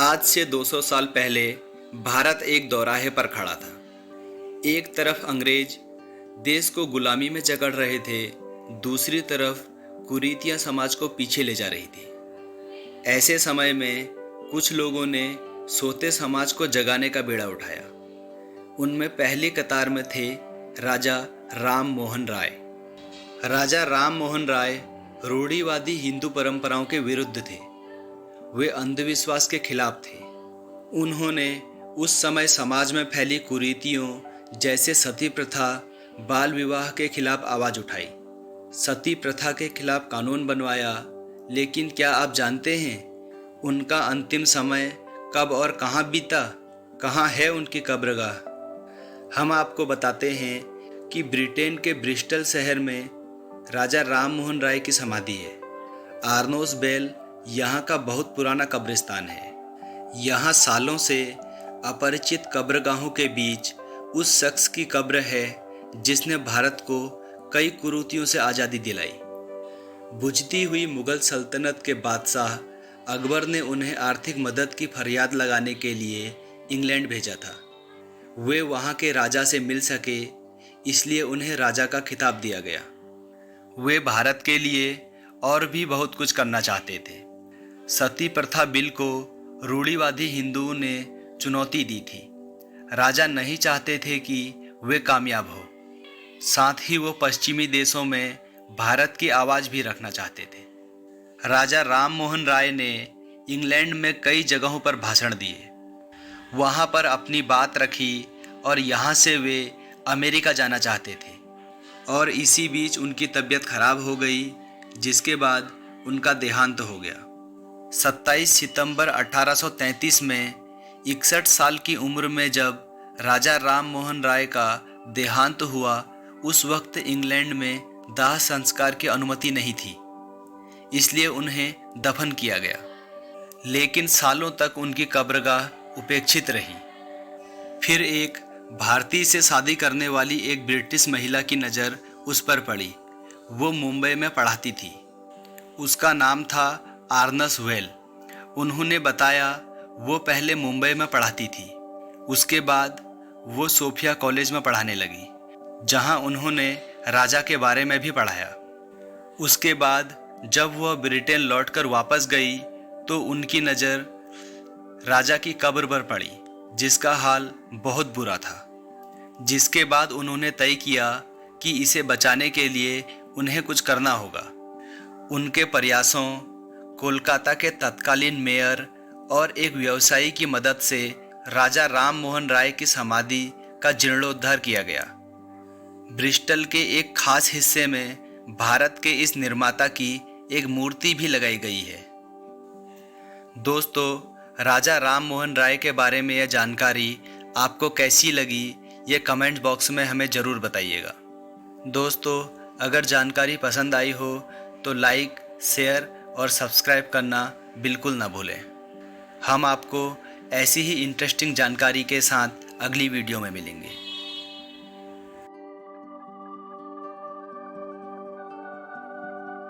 आज से 200 साल पहले भारत एक दोराहे पर खड़ा था। एक तरफ अंग्रेज देश को गुलामी में जकड़ रहे थे, दूसरी तरफ कुरीतियां समाज को पीछे ले जा रही थी। ऐसे समय में कुछ लोगों ने सोते समाज को जगाने का बीड़ा उठाया। उनमें पहली कतार में थे राजा राम मोहन राय। राजा राम मोहन राय रूढ़िवादी हिंदू परंपराओं के विरुद्ध थे। वे अंधविश्वास के खिलाफ थे। उन्होंने उस समय समाज में फैली कुरीतियों जैसे सती प्रथा, बाल विवाह के खिलाफ आवाज़ उठाई। सती प्रथा के खिलाफ कानून बनवाया। लेकिन क्या आप जानते हैं उनका अंतिम समय कब और कहाँ बीता? कहाँ है उनकी कब्रगाह? हम आपको बताते हैं कि ब्रिटेन के ब्रिस्टल शहर में राजा राम मोहन राय की समाधि है। आर्नोस बेल यहाँ का बहुत पुराना कब्रिस्तान है। यहाँ सालों से अपरिचित कब्रगाहों के बीच उस शख्स की कब्र है जिसने भारत को कई कुरीतियों से आज़ादी दिलाई। बुझती हुई मुगल सल्तनत के बादशाह अकबर ने उन्हें आर्थिक मदद की फरियाद लगाने के लिए इंग्लैंड भेजा था। वे वहाँ के राजा से मिल सके, इसलिए उन्हें राजा का खिताब दिया गया। वे भारत के लिए और भी बहुत कुछ करना चाहते थे। सती प्रथा बिल को रूढ़िवादी हिंदुओं ने चुनौती दी थी। राजा नहीं चाहते थे कि वे कामयाब हो। साथ ही वो पश्चिमी देशों में भारत की आवाज़ भी रखना चाहते थे। राजा राम मोहन राय ने इंग्लैंड में कई जगहों पर भाषण दिए, वहाँ पर अपनी बात रखी और यहाँ से वे अमेरिका जाना चाहते थे। और इसी बीच उनकी तबीयत खराब हो गई, जिसके बाद उनका देहांत हो गया। 27 सितंबर 1833 में 61 साल की उम्र में जब राजा राम मोहन राय का देहांत हुआ, उस वक्त इंग्लैंड में दाह संस्कार की अनुमति नहीं थी, इसलिए उन्हें दफन किया गया। लेकिन सालों तक उनकी कब्रगाह उपेक्षित रही। फिर एक भारतीय से शादी करने वाली एक ब्रिटिश महिला की नज़र उस पर पड़ी। वो मुंबई में पढ़ाती थी। उसका नाम था आर्नस वेल। उन्होंने बताया वो पहले मुंबई में पढ़ाती थी, उसके बाद वो सोफिया कॉलेज में पढ़ाने लगी, जहां उन्होंने राजा के बारे में भी पढ़ाया। उसके बाद जब वह ब्रिटेन लौटकर वापस गई तो उनकी नज़र राजा की कब्र पर पड़ी, जिसका हाल बहुत बुरा था। जिसके बाद उन्होंने तय किया कि इसे बचाने के लिए उन्हें कुछ करना होगा। उनके प्रयासों, कोलकाता के तत्कालीन मेयर और एक व्यवसायी की मदद से राजा राम मोहन राय की समाधि का जीर्णोद्धार किया गया। ब्रिस्टल के एक खास हिस्से में भारत के इस निर्माता की एक मूर्ति भी लगाई गई है। दोस्तों, राजा राम मोहन राय के बारे में यह जानकारी आपको कैसी लगी, ये कमेंट बॉक्स में हमें ज़रूर बताइएगा। दोस्तों, अगर जानकारी पसंद आई हो तो लाइक, शेयर और सब्सक्राइब करना बिल्कुल ना भूलें। हम आपको ऐसी ही इंटरेस्टिंग जानकारी के साथ अगली वीडियो में मिलेंगे।